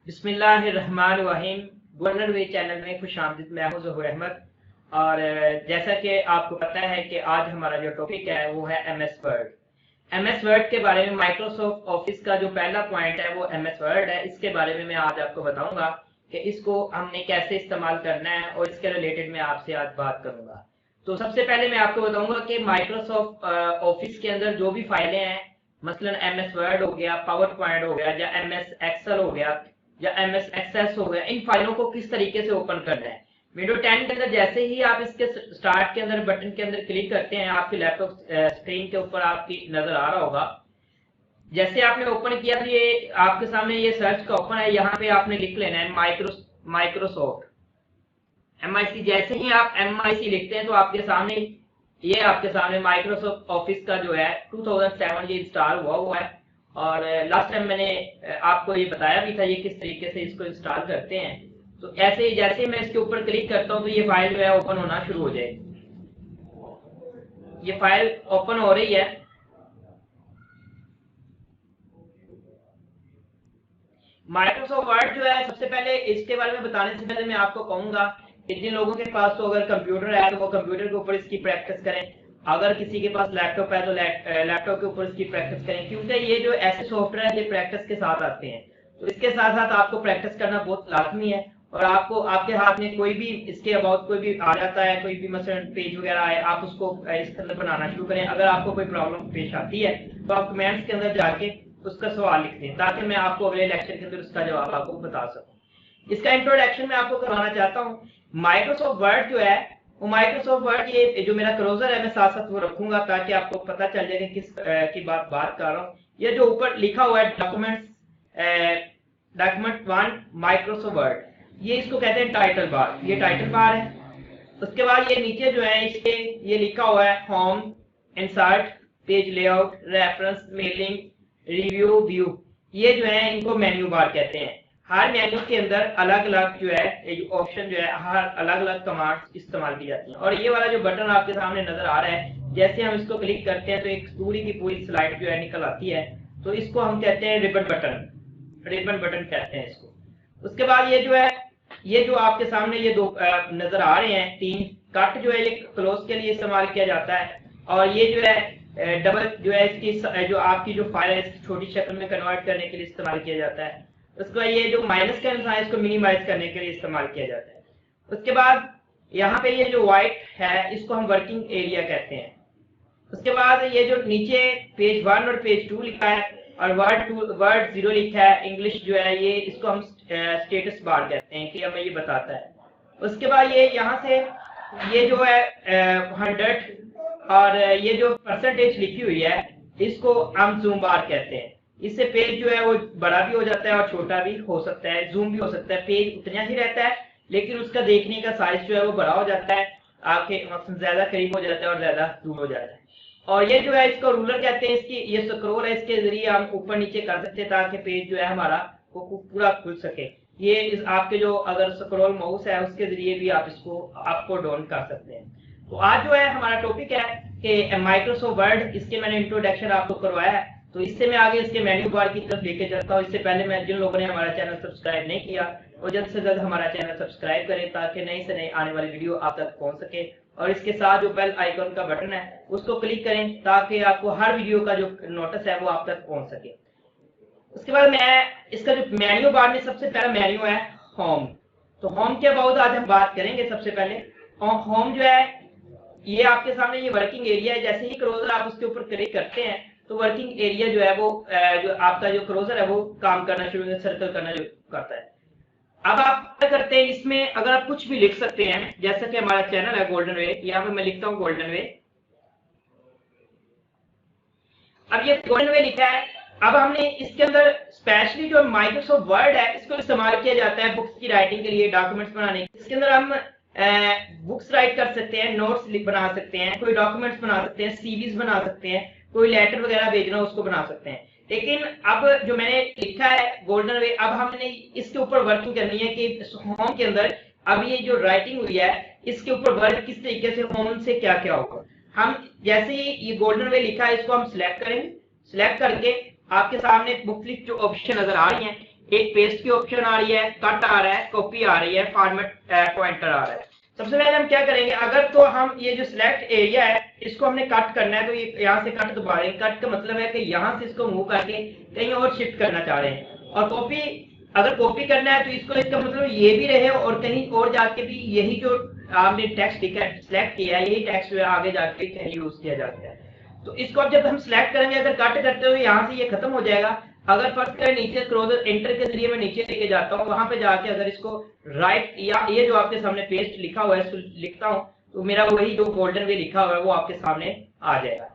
बिस्मिल्लाहिर्रहमानिर्रहीम। गोल्डन वे चैनल में खुशामदीद। मैं हूं ज़हूर अहमद और जैसा कि आपको पता है कि आज हमारा जो टॉपिक है वो है एमएस वर्ड। एमएस वर्ड के बारे में माइक्रोसॉफ्ट ऑफिस का जो पहला पॉइंट है वो एमएस वर्ड है। इसके बारे में मैं आज आपको बताऊंगा कि इसको हमने कैसे इस्तेमाल करना है और इसके रिलेटेड मैं आपसे आज बात करूंगा। तो सबसे पहले मैं आपको बताऊंगा कि माइक्रोसॉफ्ट ऑफिस के अंदर जो भी फाइलें हैं, मसलन एमएस वर्ड हो गया, पावर पॉइंट हो गया, या एमएस एक्सेल हो गया, या एमएस एक्सेस हो गया, इन फाइलों को किस तरीके से ओपन करना है। विंडो 10 के अंदर जैसे ही आप इसके स्टार्ट के अंदर बटन के अंदर क्लिक करते हैं, आपके लैपटॉप स्क्रीन के ऊपर आपकी नजर आ रहा होगा। जैसे आपने ओपन किया तो ये आपके सामने ये सर्च का ओपन है। यहाँ पे आपने लिख लेना है माइक्रोसॉफ्ट MIC। जैसे ही आप MIC लिखते हैं तो आपके सामने माइक्रोसॉफ्ट ऑफिस का जो है 2007 ये इंस्टॉल हुआ है। और लास्ट टाइम मैंने आपको ये बताया भी था ये किस तरीके से इसको इंस्टॉल करते हैं। तो ऐसे ही जैसे ही मैं इसके ऊपर क्लिक करता हूँ तो ये फाइल जो है ओपन होना शुरू हो जाएगी। ये फाइल ओपन हो रही है। माइक्रोसॉफ्ट वर्ड जो है, सबसे पहले इसके बारे में बताने से पहले मैं आपको कहूंगा कि जिन लोगों के पास तो अगर कंप्यूटर है तो वो कंप्यूटर के ऊपर इसकी प्रैक्टिस करें। अगर किसी के पास लैपटॉप है तो लैपटॉप के ऊपर इसकी प्रैक्टिस करें, क्योंकि ये जो ऐसे सॉफ्टवेयर है ये प्रैक्टिस के साथ आते हैं। तो इसके साथ साथ आपको प्रैक्टिस करना बहुत लाजमी है। और आपको आपके हाथ में कोई भी इसके अबाउट कोई भी आ जाता है, कोई भी मसलन पेज वगैरह आए, आप उसको इसके अंदर बनाना शुरू करें। अगर आपको कोई प्रॉब्लम पेश आती है तो आप कमेंट्स के अंदर जाके उसका सवाल लिख दें, ताकि मैं आपको अगले लेक्चर के अंदर उसका जवाब आपको बता सकूं। इसका इंट्रोडक्शन मैं आपको करवाना चाहता हूं। माइक्रोसॉफ्ट वर्ड जो है वो माइक्रोसॉफ्ट वर्ड, ये जो मेरा क्लोजर है मैं साथ साथ वो रखूंगा ताकि आपको पता चल जाए कि किस की बात कर रहा हूँ। ये जो ऊपर लिखा हुआ है डॉक्यूमेंट 1 माइक्रोसॉफ्ट वर्ड, ये इसको कहते हैं टाइटल बार। ये टाइटल बार है। उसके बाद ये नीचे जो है इसके ये लिखा हुआ है home, insert, page layout, reference, mailing, review, view. ये जो है इनको मेन्यू बार कहते हैं। हर मेन्यू के अंदर अलग अलग जो है ऑप्शन जो है, हर अलग अलग कमांड्स इस्तेमाल की जाती हैं। और ये वाला जो बटन आपके सामने नजर आ रहा है, जैसे हम इसको क्लिक करते हैं तो एक पूरी की पूरी स्लाइड जो है निकल आती है। तो इसको हम कहते हैं रिबन बटन कहते हैं इसको। उसके बाद ये जो है, ये जो आपके सामने ये दो नजर आ रहे हैं, 3 कट जो है ये क्लोज के लिए इस्तेमाल किया जाता है। और ये जो है डबल जो है इसकी जो आपकी जो फाइल है इसकी छोटी शक्ल में कन्वर्ट करने के लिए इस्तेमाल किया जाता है। उसके बाद ये जो माइनस का निशान है इसको मिनिमाइज करने के लिए इस्तेमाल किया जाता है। उसके बाद यहाँ पे ये जो व्हाइट है इसको हम वर्किंग एरिया कहते हैं। उसके बाद ये जो नीचे पेज 1 और पेज 2 लिखा है और वर्ड 0 लिखा है इंग्लिश जो है, ये इसको हम स्टेटस बार कहते हैं कि हमें ये बताता है। उसके बाद ये यहाँ से ये जो है 100 और ये जो परसेंटेज लिखी हुई है इसको हम जूम बार कहते हैं। इससे पेज जो है वो बड़ा भी हो जाता है और छोटा भी हो सकता है, जूम भी हो सकता है। पेज उतना ही रहता है लेकिन उसका देखने का साइज जो है वो बड़ा हो जाता है, आपके मकसद ज्यादा करीब हो जाता है और ज्यादा दूर हो जाता है। और ये जो है इसको रूलर कहते हैं। इसकी ये स्क्रॉल है, इसके जरिए हम ऊपर नीचे कर सकते हैं ताकि पेज जो है हमारा वो पूरा खुल सके। ये आपके जो अगर स्क्रॉल माउस है उसके जरिए भी आप इसको अप और डाउन कर सकते हैं। तो आज जो है हमारा टॉपिक है कि माइक्रोसॉफ्ट वर्ड, इसके मैंने इंट्रोडक्शन आपको करवाया है। तो इससे मैं आगे इसके मेन्यू बार की तरफ लेके चलता हूँ। इससे पहले मैं जिन लोगों ने हमारा चैनल सब्सक्राइब नहीं किया वो जल्द से जल्द हमारा चैनल सब्सक्राइब करें ताकि नई से नई आने वाली वीडियो आप तक पहुंच सके। और इसके साथ जो बेल आइकन का बटन है उसको क्लिक करें ताकि आपको हर वीडियो का जो नोटिस है वो आप तक पहुंच सके। उसके बाद मैं इसका जो मेन्यू बार में सबसे पहला मेन्यू है होम। तो होम के अबाउट आज हम बात करेंगे। सबसे पहले होम जो है ये आपके सामने ये वर्किंग एरिया है। जैसे ही क्रोजर आप उसके ऊपर क्लिक करते हैं तो वर्किंग एरिया जो है वो जो आपका जो क्रोजर है वो काम करना शुरू सर्कल करना शुरू करता है। अब आप क्या करते हैं, इसमें अगर आप कुछ भी लिख सकते हैं, जैसा कि हमारा चैनल है गोल्डन वे, यहाँ पे मैं लिखता हूँ गोल्डन वे। अब ये गोल्डन वे लिखा है। अब हमने इसके अंदर स्पेशली जो माइक्रोसॉफ्ट वर्ड है इसको इस्तेमाल किया जाता है बुक्स की राइटिंग के लिए, डॉक्यूमेंट्स बनाने। इसके अंदर हम बुक्स राइट कर सकते हैं, नोट्स बना सकते हैं, कोई डॉक्यूमेंट्स बना सकते हैं, सीवीज बना सकते हैं, कोई लेटर वगैरह भेजना उसको बना सकते हैं। लेकिन अब जो मैंने लिखा है गोल्डन वे, अब हमने इसके ऊपर वर्किंग करनी है कि होम के अंदर अब ये जो राइटिंग हुई है इसके ऊपर वर्क किस तरीके से होम से क्या क्या होगा। हम जैसे ही ये गोल्डन वे लिखा है इसको हम सिलेक्ट करेंगे। सिलेक्ट करके आपके सामने मुख्तलिफ जो ऑप्शन नजर आ रही हैं, एक पेस्ट की ऑप्शन आ रही है, कट आ रहा है, कॉपी आ रही है, फॉर्मेट पॉइंटर आ रहा है। सबसे पहले हम क्या करेंगे, अगर तो हम ये जो सिलेक्ट एरिया है इसको हमने कट करना है, तो ये यहाँ से कट दबा देंगे। कट का मतलब है कि यहाँ से इसको मूव करके कहीं और शिफ्ट करना चाह रहे हैं। और कॉपी, अगर कॉपी करना है तो इसको, इसका मतलब ये भी रहे और कहीं और जाके भी यही जो आपने टेक्स्ट सिलेक्ट किया है यही टेक्स्ट आगे जाके कहीं यूज किया जाता है। तो इसको अब जब हम सिलेक्ट करेंगे, अगर कट करते हुए यहाँ से ये खत्म हो जाएगा। अगर फर्स्ट करें नीचे क्रोजर एंटर के जरिए मैं नीचे लेके जाता हूँ, वहां पे जाके अगर इसको राइट या ये जो आपके सामने पेस्ट लिखा हुआ है इसको लिखता हूँ, तो मेरा वही जो गोल्डन वे लिखा हुआ है वो आपके सामने आ जाएगा।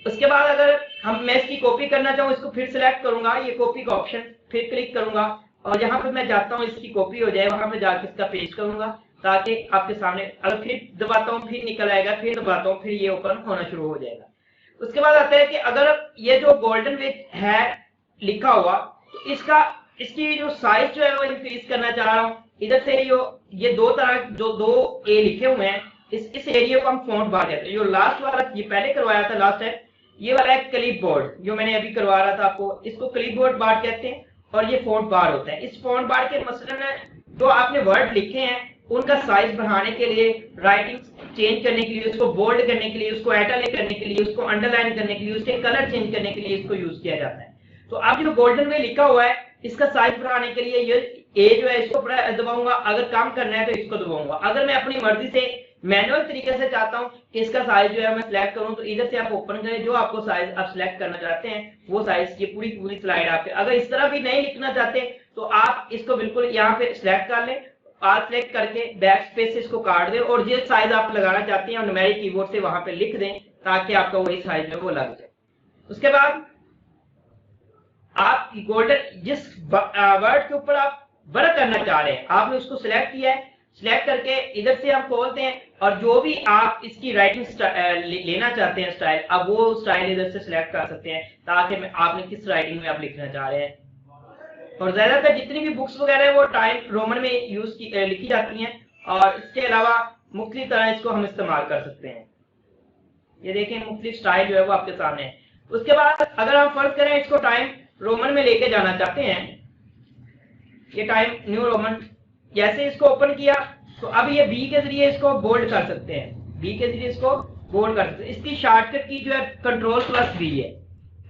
उसके बाद अगर मैं इसकी कॉपी करना चाहूँ, इसको फिर सिलेक्ट करूंगा, ये कॉपी का ऑप्शन, फिर क्लिक करूंगा और जहां पर मैं चाहता हूँ इसकी कॉपी हो जाए वहां पे जाके इसका पेस्ट करूंगा, ताकि आपके सामने, अगर फिर दबाता हूँ फिर निकल आएगा, फिर दबाता हूँ फिर ये ओपन होना शुरू हो जाएगा। उसके बाद आता है कि अगर ये जो गोल्डन वेज है लिखा हुआ, तो इसकी जो साइज जो है वो इंक्रीज करना चाह रहा हूँ। इधर से ये दो तरह जो दो ए लिखे हुए हैं, इस एरिया को हम फॉन्ट बार कहते हैं। जो लास्ट वाला ये पहले करवाया था लास्ट टाइम, ये वाला है क्लिप बोर्ड, जो मैंने अभी करवा रहा था आपको, इसको क्लिप बोर्ड बार कहते हैं और ये फॉन्ट बार होता है। इस फॉन्ट बार के मसलन जो आपने वर्ड लिखे हैं उनका साइज बढ़ाने के लिए, राइटिंग चेंज करने के लिए, उसको बोल्ड करने के लिए, उसको इटैलिक करने के लिए, उसको अंडरलाइन करने के लिए, उसके कलर चेंज करने के लिए इसको यूज किया जाता है। तो अब जो गोल्डन वे लिखा हुआ है इसका साइज बढ़ाने के लिए ये ए जो है इसको दबाऊंगा, अगर कम करना है तो इसको दबाऊंगा। अगर मैं अपनी मर्जी से मैनुअल तरीके से चाहता हूं कि इसका साइज जो है मैं सिलेक्ट करूं, तो इधर से आप ओपन करें, जो आपको साइज आप सिलेक्ट करना चाहते हैं वो साइज, ये पूरी स्लाइड आपके। अगर इस तरह भी नहीं लिखना चाहते तो आप इसको बिल्कुल यहाँ पे सिलेक्ट कर लें, आर सिलेक्ट करके बैक स्पेस से इसको काट दें और जिस साइज आप लगाना चाहते हैं न्यूमेरिक कीबोर्ड से वहां पे लिख दें, ताकि आपका वही साइज में वो लग जाए। उसके बाद आप गोल्डन जिस वर्ड के ऊपर आप वर्क करना चाह रहे हैं आपने उसको सिलेक्ट किया है, सिलेक्ट करके इधर से हम खोलते हैं और जो भी आप इसकी राइटिंग लेना चाहते हैं स्टाइल, अब वो स्टाइल इधर से सिलेक्ट कर सकते हैं, ताकि आपने किस राइटिंग में आप लिखना चाह रहे हैं। और ज्यादातर जितनी भी बुक्स वगैरह है वो टाइम रोमन में लिखी जाती हैं, और इसके अलावा मुख्तलिफ तरह इसको हम इस्तेमाल कर सकते हैं। ये देखें मुख्तलिफ स्टाइल जो है वो आपके सामने है। उसके बाद अगर हम फर्ज करें इसको टाइम रोमन में लेके जाना चाहते हैं, ये टाइम न्यू रोमन, जैसे इसको ओपन किया तो अब ये बी के जरिए इसको बोल्ड कर सकते हैं, बी के जरिए इसको बोल्ड कर सकते हैं। इसकी शॉर्टकट की जो है कंट्रोल+B है।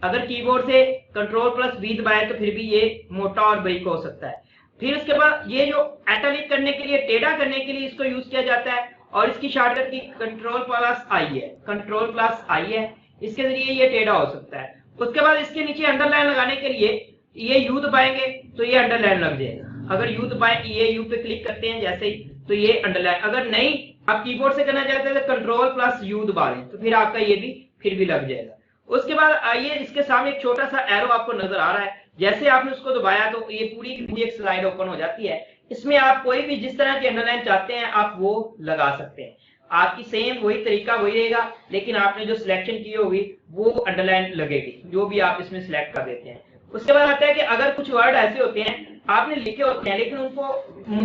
अगर कीबोर्ड से कंट्रोल+B दबाए तो फिर भी ये मोटा और बारीक हो सकता है। फिर उसके बाद ये जो इटैलिक करने के लिए, टेढ़ा करने के लिए इसको यूज किया जाता है, और इसकी शॉर्टकट की कंट्रोल+I है, कंट्रोल+I है, इसके जरिए ये टेढ़ा हो सकता है। उसके बाद इसके नीचे अंडरलाइन लगाने के लिए ये यू दबाएंगे तो ये अंडरलाइन लग जाएगा। अगर यू दबाएं, ये यू पे क्लिक करते हैं जैसे ही, तो ये अंडरलाइन। अगर नहीं आप कीबोर्ड से करना चाहते हैं तो कंट्रोल+U दबा दें, तो फिर आपका ये भी फिर भी लग जाएगा। उसके बाद आइए, इसके सामने एक छोटा सा एरो आपको नजर आ रहा है, जैसे आपने उसको दबाया तो ये पूरी एक स्लाइड ओपन हो जाती है। इसमें आप कोई भी जिस तरह की अंडरलाइन चाहते हैं आप वो लगा सकते हैं। आपकी सेम वही तरीका वही रहेगा, लेकिन आपने जो सिलेक्शन की होगी वो अंडरलाइन लगेगी, जो भी आप इसमें सिलेक्ट कर देते हैं। उसके बाद आता है कि अगर कुछ वर्ड ऐसे होते हैं आपने लिखे होते हैं लेकिन उनको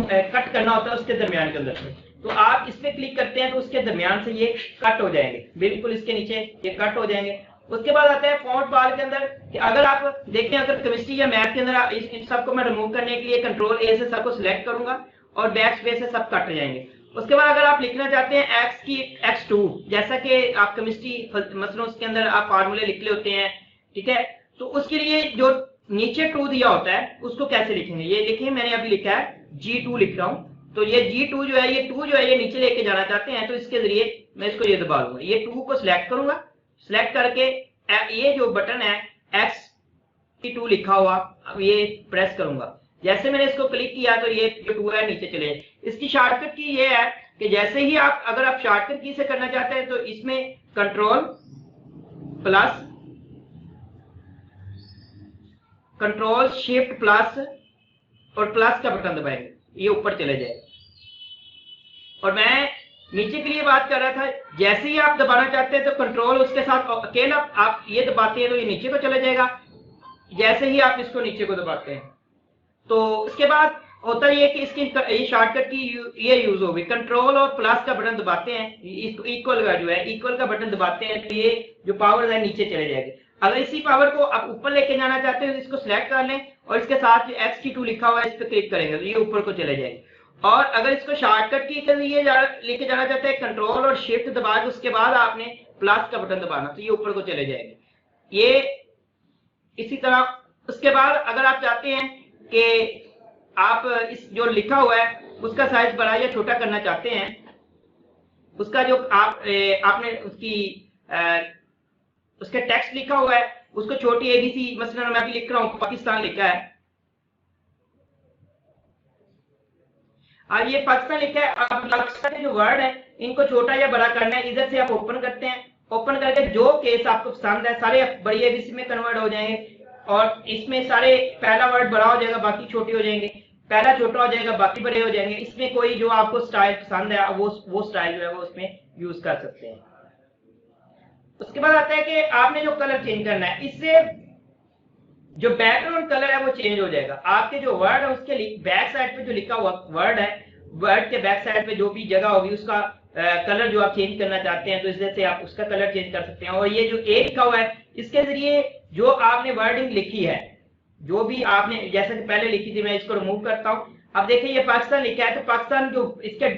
कट करना होता है उसके दरमियान के अंदर से, तो आप इस पे क्लिक करते हैं तो उसके दरमियान से ये कट हो जाएंगे, बिल्कुल इसके नीचे ये कट हो जाएंगे। उसके बाद आता है फॉन्ट बार के अंदर कि अगर आप देखें, अगर केमिस्ट्री या मैथ के अंदर इन सबको मैं रिमूव करने के लिए कंट्रोल+A से सबको सिलेक्ट करूंगा और बैक स्पेस से सब कट जाएंगे। उसके बाद अगर आप लिखना चाहते हैं x की x2, जैसा कि आप केमिस्ट्री मसलों उसके अंदर आप फार्मूले लिख ले होते हैं, ठीक है, तो उसके लिए जो नीचे 2 दिया होता है उसको कैसे लिखेंगे, ये देखिए मैंने अभी लिखा है G2 लिख रहा हूं, तो ये G2 जो है, ये 2 जो है ये नीचे लेके जाना चाहते हैं, तो इसके जरिए मैं इसको ये दबा दूंगा, ये 2 को सिलेक्ट करूंगा, सिलेक्ट करके ये जो बटन है X2 लिखा हुआ, अब ये प्रेस करूंगा, जैसे मैंने इसको क्लिक किया तो ये जो 2 है नीचे चले। इसकी शॉर्टकट की ये है कि जैसे ही आप, अगर आप शॉर्टकट की से करना चाहते हैं तो इसमें कंट्रोल+Shift+ और प्लस का बटन दबाएंगे, ये ऊपर चले जाएगा। और मैं नीचे के लिए बात कर रहा था, जैसे ही आप दबाना चाहते हैं तो कंट्रोल उसके साथ अकेला आप ये दबाते हैं तो ये नीचे को चले जाएगा, जैसे ही आप इसको नीचे को दबाते हैं। तो इसके बाद होता है ये कि इसकी ये शॉर्टकट की ये यूज होगी, कंट्रोल और प्लस का बटन दबाते हैं, इक्वल का जो है इक्वल का बटन दबाते हैं तो ये जो पावर है नीचे चले जाएगी। अगर इसी पावर को आप ऊपर लेके जाना चाहते हो तो इसको सिलेक्ट कर लें और इसके साथ जो एक्स की 2 लिखा हुआ है इस पर क्लिक करेंगे तो ये ऊपर को चले जाएगी। और अगर इसको शॉर्टकट की के लिए लेके जाना चाहते हैं कंट्रोल और शिफ्ट दबा के उसके बाद आपने प्लस का बटन दबाना तो ये ऊपर को चले जाएगी। ये इसी तरह उसके बाद अगर आप चाहते हैं कि आप इस जो लिखा हुआ है उसका साइज बड़ा या छोटा करना चाहते हैं, उसका जो आपने उसके टेक्स्ट लिखा हुआ है उसको छोटी एबीसी, मसलन मैं अभी लिख रहा हूं पाकिस्तान लिखा है, अब ये पाकिस्तान लिखा है। अब पाकिस्तान के जो वर्ड है इनको छोटा या बड़ा करना है, इधर से आप ओपन करते हैं, ओपन करके जो केस आपको पसंद है सारे बड़ी एबीसी में कन्वर्ट हो जाएंगे और इसमें सारे पहला वर्ड बड़ा हो जाएगा बाकी छोटे हो जाएंगे, पहला छोटा हो जाएगा बाकी बड़े हो जाएंगे। इसमें कोई जो आपको स्टाइल पसंद है वो स्टाइल जो है वो उसमें यूज कर सकते हैं। उसके बाद आता है कि आपने जो कलर चेंज करना है, इससे जो बैकग्राउंड कलर है वो चेंज हो जाएगा। आपके जो वर्ड है उसके बैक साइड पे जो लिखा हुआ वर्ड है, वर्ड के बैक साइड पे जो भी जगह होगी उसका कलर जो आप चेंज करना चाहते हैं तो इससे से आप उसका कलर चेंज कर सकते हैं। और ये जो ए लिखा हुआ है इसके जरिए जो आपने वर्डिंग लिखी है, जो भी आपने जैसे कि पहले लिखी थी, मैं इसको रिमूव करता हूं। अब देखिए ये पाकिस्तान लिखा है तो पाकिस्तान जो इसका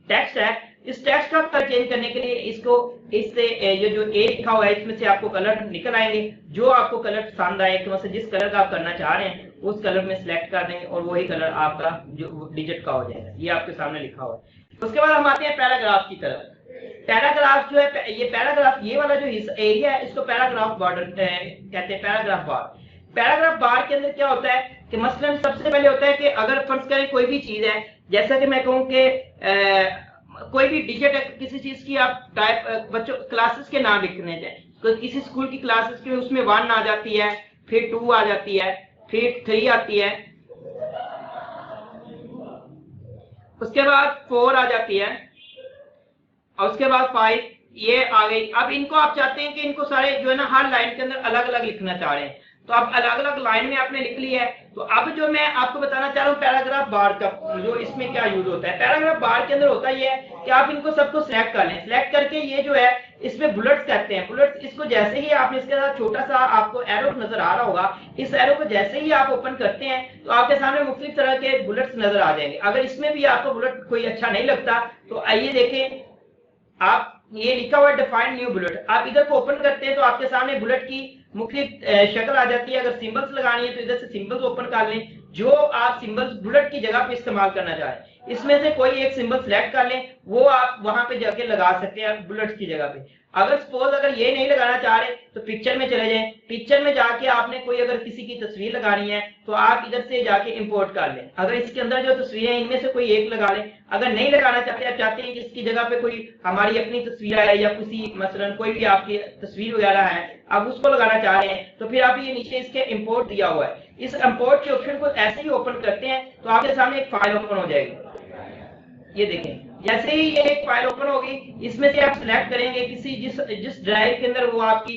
टेक्स्ट है इस टेक्स्ट का कलर चेंज करने के लिए इसको इससे ये जो ए लिखा हुआ है इसमें से आपको कलर निकल आएंगे, जो आपको कलर पसंद आए कि मतलब जिस कलर का आप करना चाह रहे हैं उस कलर में सिलेक्ट कर देंगे और वही कलर आपका जो डिजिट का हो जाएगा। ये आपके सामने लिखा हुआ है। उसके बाद हम आते हैं पैराग्राफ की तरफ। पैराग्राफ जो है ये पैराग्राफ, ये वाला जो एरिया है इसको पैराग्राफ बॉर्डर कहते हैं, पैराग्राफ बार। पैराग्राफ बार के अंदर क्या होता है कि मसलन सबसे पहले होता है कि अगर फर्ज करें कोई भी चीज है, जैसा कि मैं कहूं कि कोई भी डिजिट है किसी चीज की, आप टाइप बच्चों क्लासेस के नाम लिखने हैं तो किसी स्कूल की क्लासेस के उसमें 1 आ जाती है, फिर 2 आ जाती है, फिर 3 आती है, उसके बाद 4 आ जाती है और उसके बाद 5 ये आ गई। अब इनको आप चाहते हैं कि इनको सारे जो है ना हर लाइन के अंदर अलग अलग लिखना चाह रहे हैं तो आप अलग अलग लाइन में आपने लिख लिया है। तो अब जो मैं आपको बताना चाह रहा हूँ पैराग्राफ बार का जो इसमें क्या यूज होता है। पैराग्राफ बार के अंदर होता ये है कि आप इनको सबको सिलेक्ट कर लें, सिलेक्ट करके ये जो है इसमें बुलेट्स कहते हैं, बुलेट्स। इसको जैसे ही आपने इसके साथ छोटा सा आपको एरो नजर आ रहा होगा, इस एरो को जैसे ही आप ओपन करते हैं तो आपके सामने मुख्तलिफ तरह के बुलेट्स नजर आ जाएंगे। अगर इसमें भी आपको बुलेट कोई अच्छा नहीं लगता तो आइए देखें, आप ये लिखा हुआ डिफाइन न्यू बुलेट, आप इधर को ओपन करते हैं तो आपके सामने बुलेट की मुख्तलिफ शक्ल आ जाती है। अगर सिंबल्स लगानी है तो इधर से सिंबल्स ओपन कर लें, जो आप सिंबल्स बुलेट की जगह पे इस्तेमाल करना चाह रहे हैं इसमें से कोई एक सिंबल सिलेक्ट कर लें, वो आप वहां पे जाके लगा सकते हैं बुलेट्स की जगह पे। अगर सपोज अगर ये नहीं लगाना चाह रहे तो पिक्चर में चले जाएं, पिक्चर में जाके आपने कोई अगर किसी की तस्वीर लगानी है तो आप इधर से जाके इंपोर्ट कर लें। अगर इसके अंदर जो तस्वीरें हैं इनमें से कोई एक लगा लें। अगर नहीं लगाना चाहते, आप चाहते हैं कि इसकी जगह पे कोई हमारी अपनी तस्वीर है या किसी मसलन कोई भी आपकी तस्वीर वगैरह है आप उसको लगाना चाह रहे हैं तो फिर आप ये नीचे इसके इंपोर्ट दिया हुआ है, इस इंपोर्ट के ऑप्शन को ऐसे ही ओपन करते हैं तो आपके सामने एक फाइल ओपन हो जाएगी। ये देखें, जैसे ही ये एक फाइल ओपन होगी इसमें से आप सिलेक्ट करेंगे किसी जिस ड्राइव के अंदर वो आपकी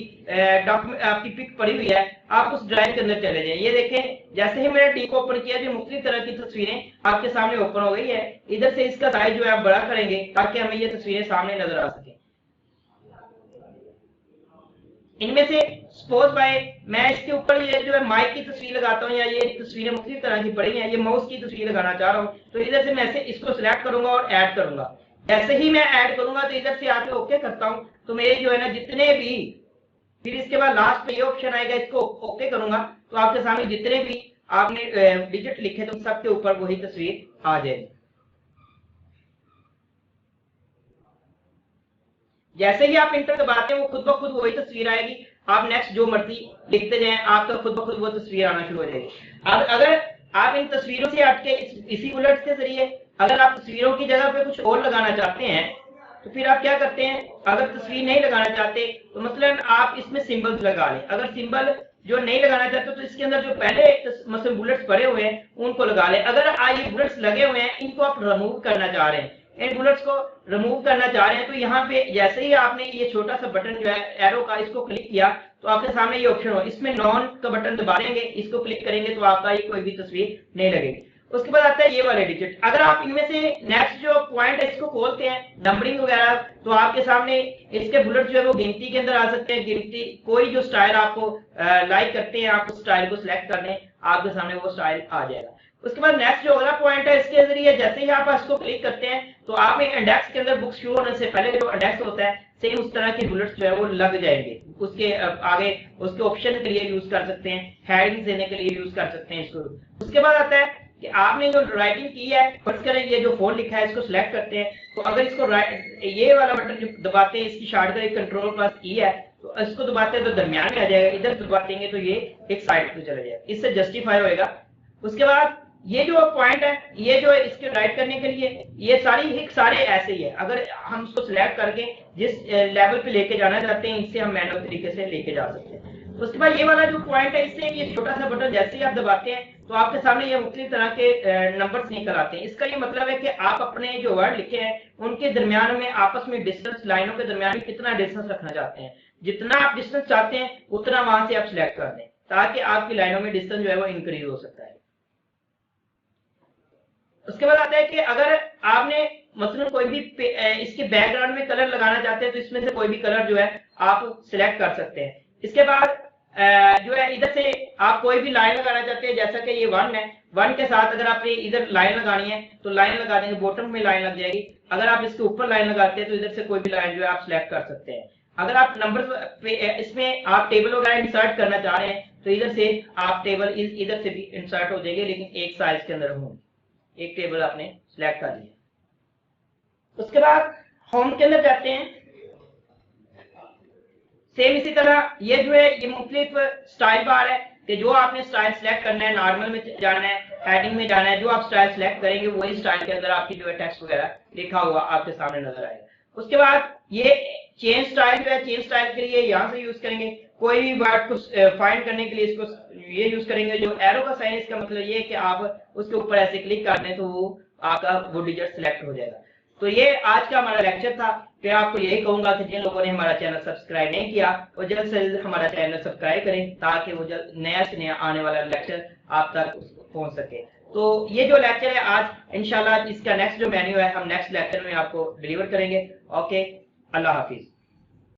डॉक्यूमेंट आपकी पिक पड़ी हुई है, आप उस ड्राइव के अंदर चले जाएं। ये देखें, जैसे ही मैंने डी को ओपन किया जो मुख्तलिफ तरह की तस्वीरें आपके सामने ओपन हो गई है। इधर से इसका साइज जो है आप बड़ा करेंगे ताकि हमें ये तस्वीरें सामने नजर आ सके। इनमें से सपोज बाय मैं इसके ऊपर ये जो है माइक की तस्वीर लगाता हूँ या ये तस्वीरें मुख्तलिफ तरह की पड़ी हैं, ये माउस की तस्वीर लगाना चाह रहा हूँ तो इधर से मैं से इसको सिलेक्ट करूंगा और ऐड करूंगा। जैसे ही मैं ऐड करूंगा तो इधर से आके ओके करता हूँ तो मेरे जो है ना जितने भी, फिर इसके बाद लास्ट पे ये ऑप्शन आएगा, इसको ओके करूंगा तो आपके सामने जितने भी आपने डिजिट लिखे तो सबके ऊपर वही तस्वीर आ जाएगी। जैसे ही आप इंटर दबाते हैं वो खुद ब खुद वही तस्वीर आएगी, आप नेक्स्ट जो मर्जी लिखते जाएं आपका खुद ब खुद वो तस्वीर आना शुरू हो जाएगी। अब अगर आप इन तस्वीरों से हटके इसी बुलेट के जरिए अगर आप तस्वीरों की जगह पे कुछ और लगाना चाहते हैं तो फिर आप क्या करते हैं, अगर तस्वीर नहीं लगाना चाहते तो मसलन आप इसमें सिंबल्स लगा लें। अगर सिंबल जो नहीं लगाना चाहते तो इसके अंदर जो पहले मसलन बुलेट्स पड़े हुए हैं उनको लगा लें। अगर ये बुलेट्स लगे हुए हैं इनको आप रिमूव करना चाह रहे हैं, इन बुलेट्स को रिमूव करना चाह रहे हैं तो यहाँ पे जैसे ही आपने ये छोटा सा बटन जो है एरो का इसको क्लिक किया तो आपके सामने ये ऑप्शन हो, इसमें नॉन का बटन दबा देंगे, इसको क्लिक करेंगे तो आपका ये कोई भी तस्वीर नहीं लगेगी। उसके बाद आता है ये वाले डिजिट। अगर आप इनमें से नेक्स्ट जो पॉइंट है इसको खोलते हैं नंबरिंग वगैरह, तो आपके सामने इसके बुलेट जो है वो गिनती के अंदर आ सकते हैं। गिनती कोई जो स्टाइल आपको लाइक करते हैं, आप उस स्टाइल को सिलेक्ट कर लें, आपके सामने वो स्टाइल आ जाएगा। उसके बाद नेक्स्ट जो अगला पॉइंट है, इसके जरिए जैसे ही आप इसको क्लिक करते हैं तो आप एक इंडेक्स के अंदर बुक शुरू होने से पहले जो इंडेक्स होता है सेम उस तरह के बुलेट्स जो है वो लग जाएंगे। उसके आगे उसके ऑप्शन के लिए यूज कर सकते हैं, हेडिंग देने के लिए यूज कर सकते हैं इसको। उसके बाद आता है कि आपने जो राइटिंग की है, फर्ज करें ये जो फोन लिखा है इसको सिलेक्ट करते हैं, तो अगर इसको ये वाला बटन जो दबाते हैं, इसकी शॉर्टकट कंट्रोल+E है, तो इसको दबाते हैं तो दरमियान में आ जाएगा, इधर दबातेंगे तो ये एक साइड पे चला जाएगा, इससे जस्टिफाई होएगा। उसके बाद ये जो पॉइंट है, ये जो इसके राइट करने के लिए ये सारे ऐसे ही है। अगर हम इसको सिलेक्ट करके जिस लेवल पे लेके जाना चाहते हैं, इससे हम मैनुअल तरीके से लेके जा सकते हैं। उसके बाद ये वाला जो पॉइंट है, इससे ये छोटा सा बटन जैसे ही आप दबाते हैं तो आपके सामने ये मुख्तलिफ तरह के नंबर्स निकल आते हैं। इसका ये मतलब है कि आप अपने जो वर्ड लिखे हैं उनके दरमियान में आपस में डिस्टेंस, लाइनों के दरमियान में कितना डिस्टेंस रखना चाहते हैं। जितना आप डिस्टेंस चाहते हैं उतना वहां से आप सिलेक्ट कर दें, ताकि आपकी लाइनों में डिस्टेंस जो है वो इंक्रीज हो सकता है। उसके बाद आता है कि अगर आपने मसलन कोई भी इसके बैकग्राउंड में कलर लगाना चाहते हैं तो इसमें से कोई भी कलर जो है आप सिलेक्ट कर सकते हैं। इसके बाद जो है इधर से आप कोई भी लाइन लगाना चाहते हैं, जैसा कि ये 1 है, 1 के साथ अगर आपने इधर लाइन लगानी है तो लाइन लगा देंगे, बॉटम में लाइन लग जाएगी। अगर आप इसके ऊपर लाइन लगाते हैं तो इधर से कोई भी लाइन जो है आप सिलेक्ट कर सकते हैं। अगर आप नंबर इसमें आप टेबल वगैरह इंसर्ट करना चाह रहे हैं तो इधर से आप टेबल इधर से भी इंसर्ट हो जाएगी, लेकिन एक साइज के अंदर होंगे। एक टेबल आपने सिलेक्ट कर लिया। उसके बाद होम के अंदर जाते हैं, सेम इसी तरह ये जो है ये मुख्तलिफ स्टाइल बार है कि जो आपने स्टाइल सिलेक्ट करना है, नॉर्मल में जाना है, हेडिंग में जाना है, जो आप स्टाइल सिलेक्ट करेंगे वही स्टाइल के अंदर आपकी जो है टेक्स्ट वगैरह लिखा हुआ आपके सामने नजर आएगा। उसके बाद ये चेंज स्टाइल जो है, चेंज स्टाइल के लिए यहाँ से यूज करेंगे। कोई भी वर्ड को फाइंड करने के लिए इसको ये यूज करेंगे। जो एरो का साइन, इसका मतलब ये है कि आप उसके ऊपर ऐसे क्लिक कर दें तो वो आपका वो डिजिट सिलेक्ट हो जाएगा। तो ये आज का हमारा लेक्चर था। फिर आपको यही कहूंगा कि जिन लोगों ने हमारा चैनल सब्सक्राइब नहीं किया वो जल्द से जल्द हमारा चैनल सब्सक्राइब करें, ताकि वो जल्द नया से नया आने वाला लेक्चर आप तक पहुंच सके। तो ये जो लेक्चर है आज, इंशाल्लाह इसका नेक्स्ट जो मेन्यू है हम नेक्स्ट लेक्चर में आपको डिलीवर करेंगे। ओके, अल्लाह हाफिज।